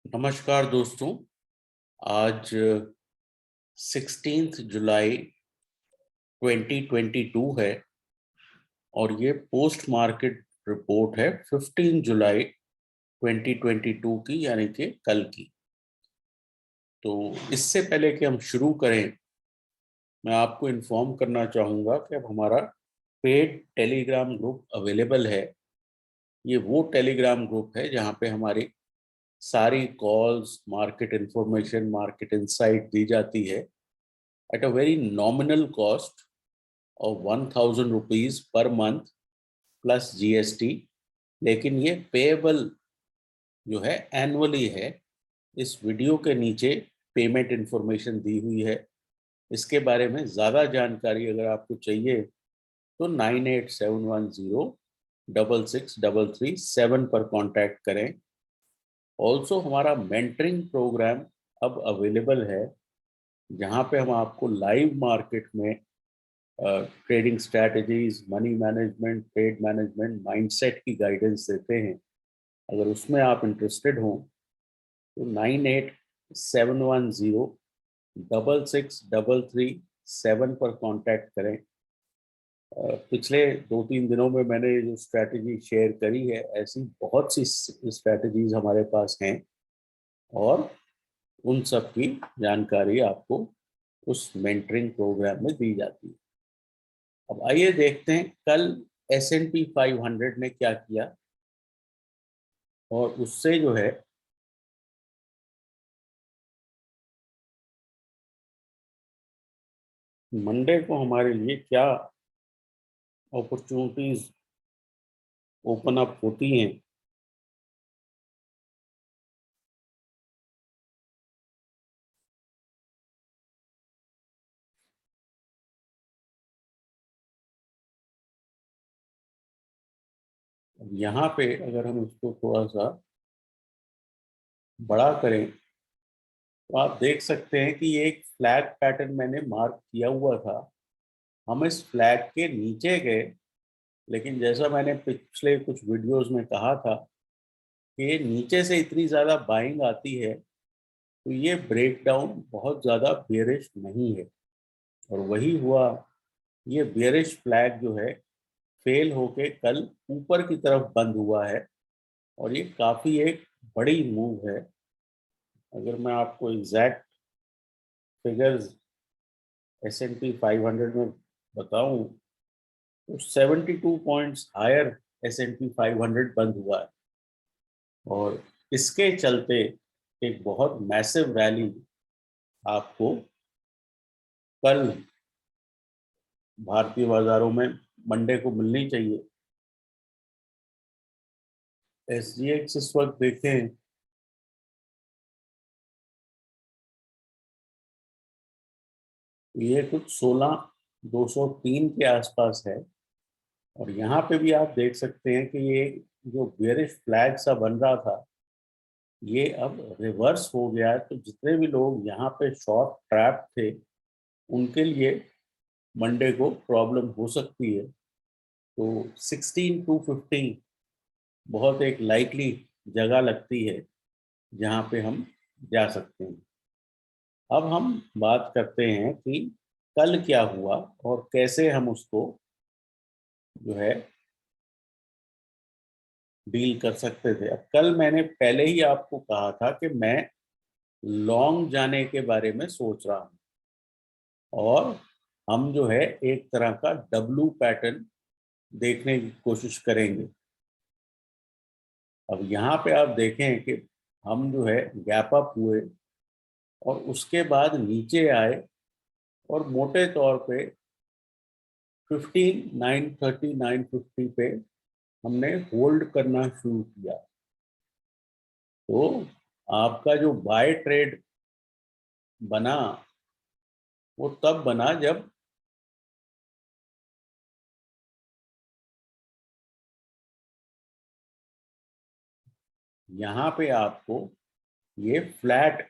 नमस्कार दोस्तों। आज 16 जुलाई 2022 है और ये पोस्ट मार्केट रिपोर्ट है 15 जुलाई 2022 की, यानी कि कल की। तो इससे पहले कि हम शुरू करें, मैं आपको इन्फॉर्म करना चाहूँगा कि अब हमारा पेड टेलीग्राम ग्रुप अवेलेबल है। ये वो टेलीग्राम ग्रुप है जहाँ पे हमारी सारी calls, market information, market insight दी जाती है at a very nominal cost of 1000 rupees per month plus GST. लेकिन ये पेएबल जो है एनुअली है। इस वीडियो के नीचे पेमेंट इंफॉर्मेशन दी हुई है। इसके बारे में ज़्यादा जानकारी अगर आपको चाहिए तो 9871066337 पर कांटेक्ट करें। ऑल्सो हमारा मेंटरिंग प्रोग्राम अब अवेलेबल है, जहाँ पे हम आपको लाइव मार्केट में trading strategies, money management, trade management, mindset की गाइडेंस देते हैं। अगर उसमें आप इंटरेस्टेड हो तो 9871066337 पर कांटेक्ट करें। पिछले 2-3 दिनों में मैंने जो स्ट्रैटेजी शेयर करी है, ऐसी बहुत सी स्ट्रैटेजीज हमारे पास हैं और उन सब की जानकारी आपको उस मेंटरिंग प्रोग्राम में दी जाती है। अब आइए देखते हैं कल S&P 500 ने क्या किया और उससे जो है मंडे को हमारे लिए क्या अपॉर्चुनिटीज ओपन अप होती हैं। यहाँ पे अगर हम इसको थोड़ा सा बड़ा करें तो आप देख सकते हैं कि ये एक फ्लैग पैटर्न मैंने मार्क किया हुआ था। हम इस फ्लैग के नीचे गए, लेकिन जैसा मैंने पिछले कुछ वीडियोस में कहा था कि नीचे से इतनी ज़्यादा बाइंग आती है तो ये ब्रेकडाउन बहुत ज़्यादा बेयरिश नहीं है। और वही हुआ। ये बेयरिश फ्लैग जो है फेल होके कल ऊपर की तरफ बंद हुआ है और ये काफ़ी एक बड़ी मूव है। अगर मैं आपको एग्जैक्ट फिगर्स S&P 500 में बताऊं तो 72 पॉइंट्स हायर S&P 500 बंद हुआ है और इसके चलते एक बहुत मैसिव रैली आपको कल भारतीय बाजारों में मंडे को मिलनी चाहिए। SGX इस वक्त देखें ये कुछ 16,203 के आसपास है और यहाँ पे भी आप देख सकते हैं कि ये जो बेयरिश फ्लैग सा बन रहा था ये अब रिवर्स हो गया है। तो जितने भी लोग यहाँ पे शॉर्ट ट्रैप थे उनके लिए मंडे को प्रॉब्लम हो सकती है। तो 16,250 बहुत एक लाइकली जगह लगती है जहाँ पे हम जा सकते हैं। अब हम बात करते हैं कि कल क्या हुआ और कैसे हम उसको जो है डील कर सकते थे। अब कल मैंने पहले ही आपको कहा था कि मैं लॉन्ग जाने के बारे में सोच रहा हूँ और हम जो है एक तरह का डब्लू पैटर्न देखने की कोशिश करेंगे। अब यहाँ पे आप देखें कि हम जो है गैप अप हुए और उसके बाद नीचे आए और मोटे तौर पे 15,930 950 पे हमने होल्ड करना शुरू किया। तो आपका जो बाय ट्रेड बना वो तब बना जब यहाँ पे आपको ये फ्लैट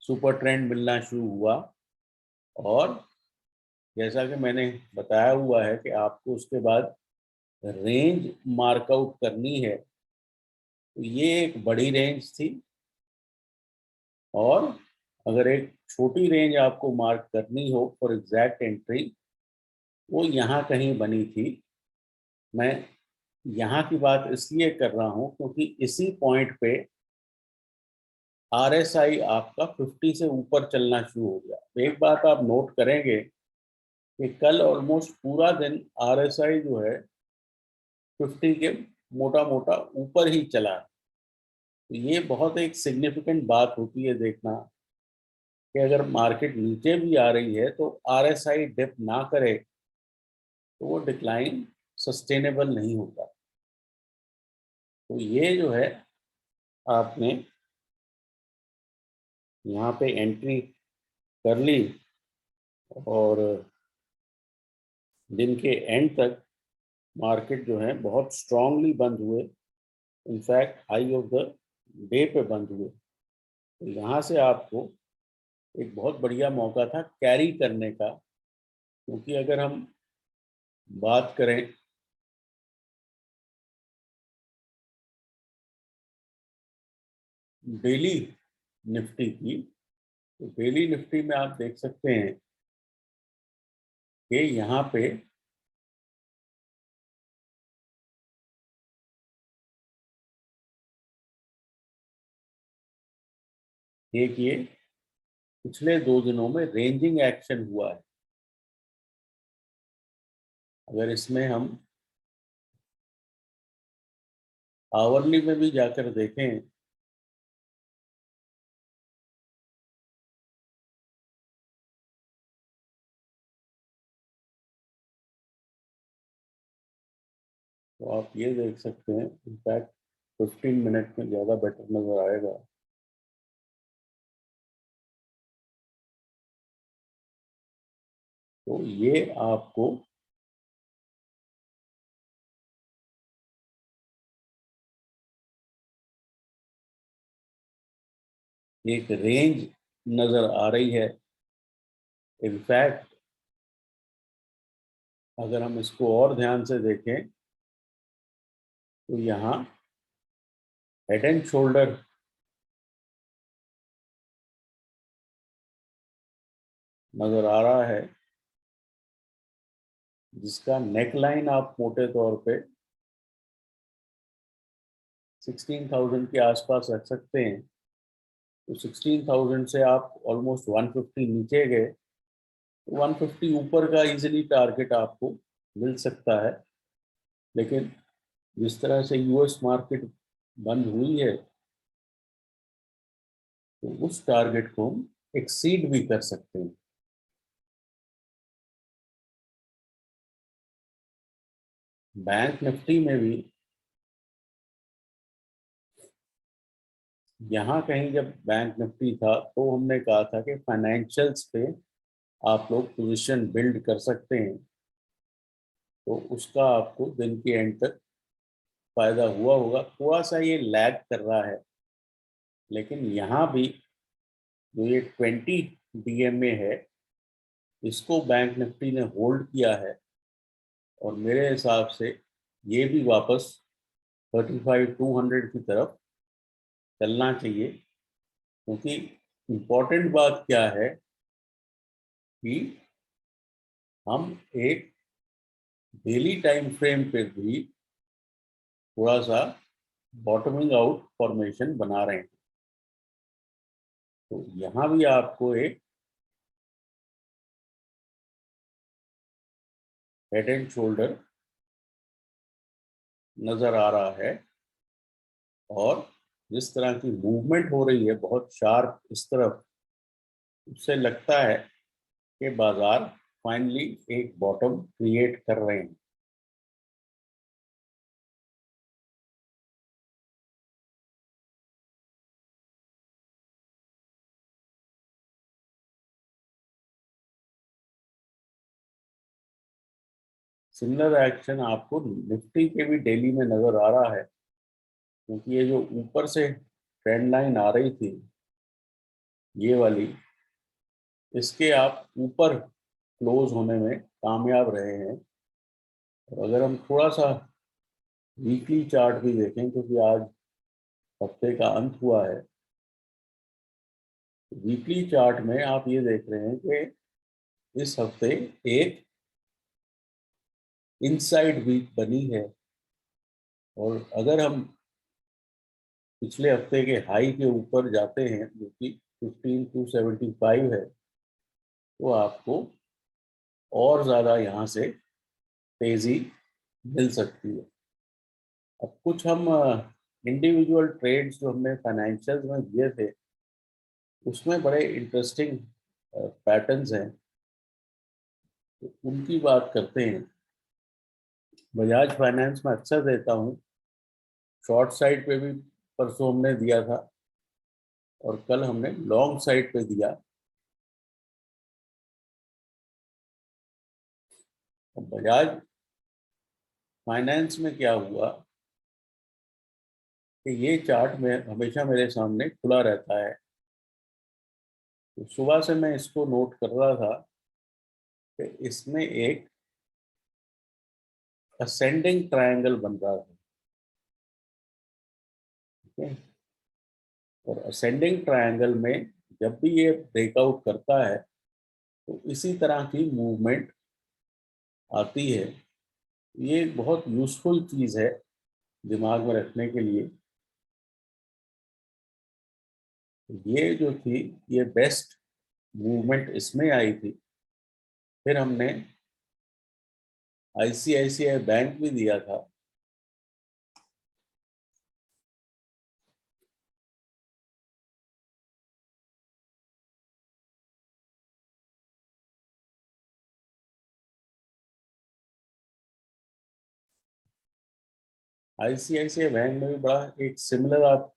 सुपर ट्रेंड मिलना शुरू हुआ और जैसा कि मैंने बताया हुआ है कि आपको उसके बाद रेंज मार्कआउट करनी है। तो ये एक बड़ी रेंज थी और अगर एक छोटी रेंज आपको मार्क करनी हो फॉर एग्जैक्ट एंट्री, वो यहाँ कहीं बनी थी। मैं यहाँ की बात इसलिए कर रहा हूँ क्योंकि इसी पॉइंट पे RSI आपका 50 से ऊपर चलना शुरू हो गया। एक बात आप नोट करेंगे कि कल ऑलमोस्ट पूरा दिन RSI जो है 50 के मोटा मोटा ऊपर ही चला। तो ये बहुत एक सिग्निफिकेंट बात होती है देखना कि अगर मार्केट नीचे भी आ रही है तो RSI डिप ना करे तो वो डिक्लाइन सस्टेनेबल नहीं होता। तो ये जो है आपने यहाँ पे एंट्री कर ली और दिन के एंड तक मार्केट जो है बहुत स्ट्रांगली बंद हुए। In fact high of the day पे बंद हुए। तो यहाँ से आपको एक बहुत बढ़िया मौका था कैरी करने का, क्योंकि अगर हम बात करें डेली निफ्टी की, तो डेली निफ्टी में आप देख सकते हैं कि यहाँ पे देखिए पिछले 2 दिनों में रेंजिंग एक्शन हुआ है। अगर इसमें हम आवरली में भी जाकर देखें तो आप ये देख सकते हैं। इनफैक्ट 15 मिनट में ज़्यादा बेटर नज़र आएगा। तो ये आपको एक रेंज नज़र आ रही है। इनफैक्ट अगर हम इसको और ध्यान से देखें तो यहाँ हेड एंड शोल्डर नज़र आ रहा है, जिसका नेक लाइन आप मोटे तौर पे 16,000 के आसपास रख सकते हैं। तो 16,000 से आप ऑलमोस्ट 150 नीचे गए, 150 ऊपर का इजीली टारगेट आपको मिल सकता है। लेकिन जिस तरह से यूएस मार्केट बंद हुई है तो उस टारगेट को हम एक्सीड भी कर सकते हैं। बैंक निफ्टी में भी यहाँ कहीं जब बैंक निफ्टी था तो हमने कहा था कि फाइनेंशियल्स पे आप लोग पोजीशन बिल्ड कर सकते हैं। तो उसका आपको दिन के एंड तक फायदा हुआ होगा। थोड़ा सा ये लैग कर रहा है, लेकिन यहाँ भी जो ये 20 DMA है, इसको बैंक निफ्टी ने होल्ड किया है। और मेरे हिसाब से ये भी वापस 35,200 की तरफ चलना चाहिए। क्योंकि इम्पोर्टेंट बात क्या है कि हम एक डेली टाइम फ्रेम पे भी थोड़ा सा बॉटमिंग आउट फॉर्मेशन बना रहे हैं। तो यहाँ भी आपको एक हेड एंड शोल्डर नजर आ रहा है। और जिस तरह की मूवमेंट हो रही है बहुत शार्प इस तरफ, उससे लगता है कि बाजार फाइनली एक बॉटम क्रिएट कर रहे हैं। सिमिलर एक्शन आपको निफ्टी के भी डेली में नजर आ रहा है, क्योंकि ये जो ऊपर से ट्रेंड लाइन आ रही थी ये वाली, इसके आप ऊपर क्लोज होने में कामयाब रहे हैं। और अगर हम थोड़ा सा वीकली चार्ट भी देखें, क्योंकि आज हफ्ते का अंत हुआ है, वीकली चार्ट में आप ये देख रहे हैं कि इस हफ्ते एक इनसाइड वीक बनी है, और अगर हम पिछले हफ्ते के हाई के ऊपर जाते हैं जो कि 15,275 है, तो आपको और ज़्यादा यहाँ से तेज़ी मिल सकती है। अब कुछ हम इंडिविजुअल ट्रेड्स जो हमने फाइनेंशियल में दिए थे, उसमें बड़े इंटरेस्टिंग पैटर्न्स हैं, तो उनकी बात करते हैं। बजाज फाइनेंस में अक्सर देता हूँ, शॉर्ट साइड पे भी परसों हमने दिया था और कल हमने लॉन्ग साइड पे दिया। बजाज फाइनेंस में क्या हुआ कि ये चार्ट में हमेशा मेरे सामने खुला रहता है, तो सुबह से मैं इसको नोट कर रहा था कि इसमें एक असेंडिंग ट्रायंगल बन रहा था। ठीक है, और असेंडिंग ट्रायंगल में जब भी ये ब्रेकआउट करता है तो इसी तरह की मूवमेंट आती है। ये बहुत यूजफुल चीज़ है दिमाग में रखने के लिए। ये जो थी, ये बेस्ट मूवमेंट इसमें आई थी। फिर हमने आईसीआईसीआई बैंक भी दिया था। आईसीआईसीआई बैंक में भी बड़ा एक सिमिलर आप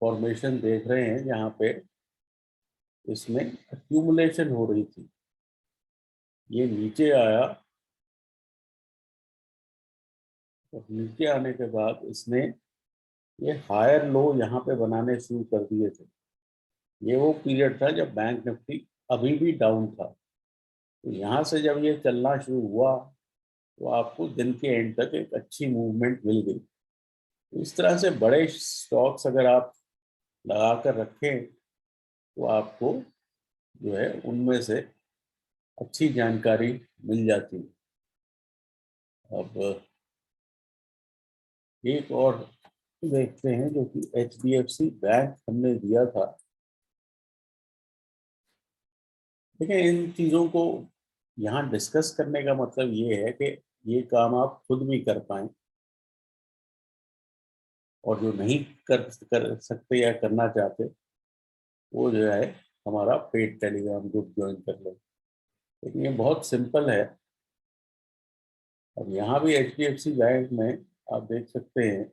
फॉर्मेशन देख रहे हैं, जहाँ पे इसमें एक्यूमुलेशन हो रही थी। ये नीचे आया और नीचे आने के बाद इसने ये हायर लो यहाँ पे बनाने शुरू कर दिए थे। ये वो पीरियड था जब बैंक निफ्टी अभी भी डाउन था। तो यहाँ से जब ये चलना शुरू हुआ तो आपको दिन के एंड तक एक अच्छी मूवमेंट मिल गई। तो इस तरह से बड़े स्टॉक्स अगर आप लगा कर रखें तो आपको जो है उनमें से अच्छी जानकारी मिल जाती है। अब एक और देखते हैं जो कि एचडीएफसी बैंक हमने दिया था। देखिए, इन चीज़ों को यहाँ डिस्कस करने का मतलब ये है कि ये काम आप खुद भी कर पाएं, और जो नहीं कर सकते या करना चाहते, वो जो है हमारा पेड टेलीग्राम ग्रुप ज्वाइन कर ले। लेकिन ये बहुत सिंपल है। अब यहाँ भी एचडीएफसी बैंक में आप देख सकते हैं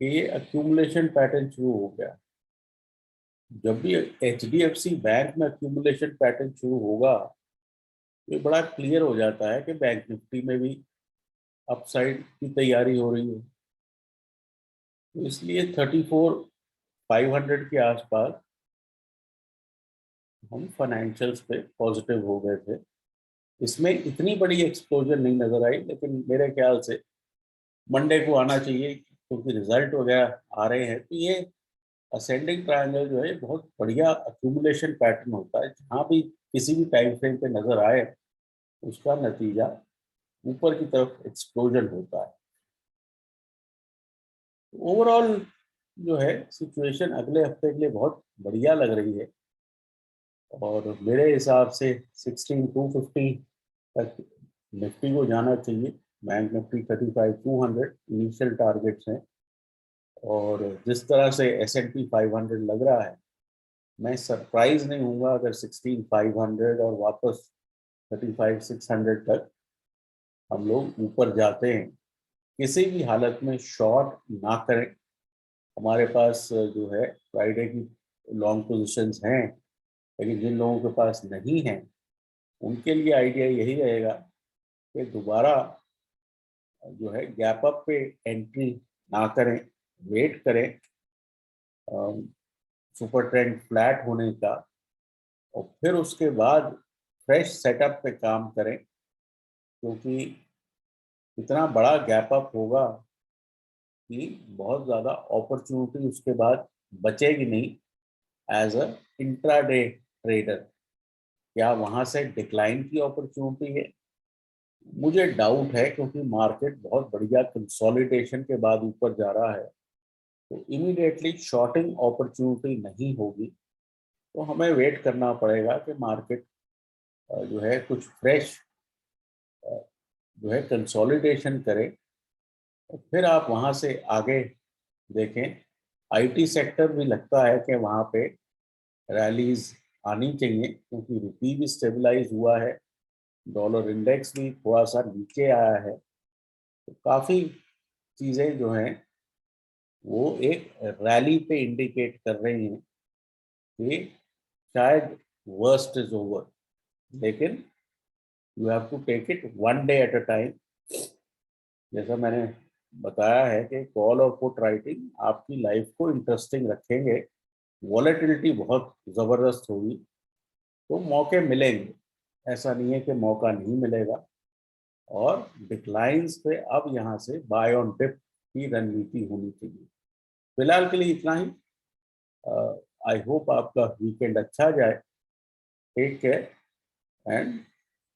कि ये अक्यूमुलेशन पैटर्न शुरू हो गया। जब भी एचडीएफसी बैंक में अक्यूमुलेशन पैटर्न शुरू होगा, तो ये बड़ा क्लियर हो जाता है कि बैंक निफ्टी में भी अपसाइड की तैयारी हो रही है। तो इसलिए 34,500 के आसपास हम फाइनेंशियल्स पे पॉजिटिव हो गए थे। इसमें इतनी बड़ी एक्सप्लोजन नहीं नजर आई, लेकिन मेरे ख्याल से मंडे को आना चाहिए, क्योंकि रिजल्ट वगैरह आ रहे हैं। तो ये असेंडिंग ट्रायंगल जो है बहुत बढ़िया अक्यूमुलेशन पैटर्न होता है। जहाँ भी किसी भी टाइम फ्रेम पे नजर आए, उसका नतीजा ऊपर की तरफ एक्सप्लोजन होता है। ओवरऑल जो है सिचुएशन अगले हफ्ते के लिए बहुत बढ़िया लग रही है, और मेरे हिसाब से 16,250 तक निफ्टी को जाना चाहिए। बैंक निफ्टी 35,200 इनिशियल टारगेट्स हैं, और जिस तरह से S&P 500 लग रहा है, मैं सरप्राइज नहीं हूँगा अगर 16,500 और वापस 35,600 तक हम लोग ऊपर जाते हैं। किसी भी हालत में शॉर्ट ना करें। हमारे पास जो है फ्राइडे की लॉन्ग पोजीशंस हैं, लेकिन जिन लोगों के पास नहीं है, उनके लिए आइडिया यही रहेगा कि दोबारा जो है गैप अप पे एंट्री ना करें, वेट करें सुपर ट्रेंड फ्लैट होने का, और फिर उसके बाद फ्रेश सेटअप पे काम करें। क्योंकि इतना बड़ा गैप अप होगा कि बहुत ज़्यादा अपॉर्चुनिटी उसके बाद बचेगी नहीं एज अ इंट्राडे ट्रेडर। क्या वहां से डिक्लाइन की अपॉर्चुनिटी है? मुझे डाउट है, क्योंकि मार्केट बहुत बढ़िया कंसोलिडेशन के बाद ऊपर जा रहा है, तो इमीडिएटली शॉर्टिंग अपॉर्चुनिटी नहीं होगी। तो हमें वेट करना पड़ेगा कि मार्केट जो है कुछ फ्रेश जो है कंसोलिडेशन करे, तो फिर आप वहां से आगे देखें। आईटी सेक्टर भी लगता है कि वहां पे रैलीज आनी चाहिए, क्योंकि रुपी भी स्टेबलाइज हुआ है, डॉलर इंडेक्स भी थोड़ा सा नीचे आया है। तो काफी चीजें जो हैं वो एक रैली पे इंडिकेट कर रही हैं कि शायद वर्स्ट इज ओवर, लेकिन you have to take it one day at a time. जैसा मैंने बताया है कि कॉल और पुट राइटिंग आपकी लाइफ को इंटरेस्टिंग रखेंगे। वॉलेटिलिटी बहुत ज़बरदस्त होगी, तो मौके मिलेंगे, ऐसा नहीं है कि मौका नहीं मिलेगा। और डिक्लाइंस पे अब यहाँ से बाय ऑन डिप की रणनीति होनी चाहिए। फिलहाल के लिए इतना ही। आई होप आपका वीकेंड अच्छा जाए। Take care and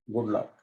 good luck.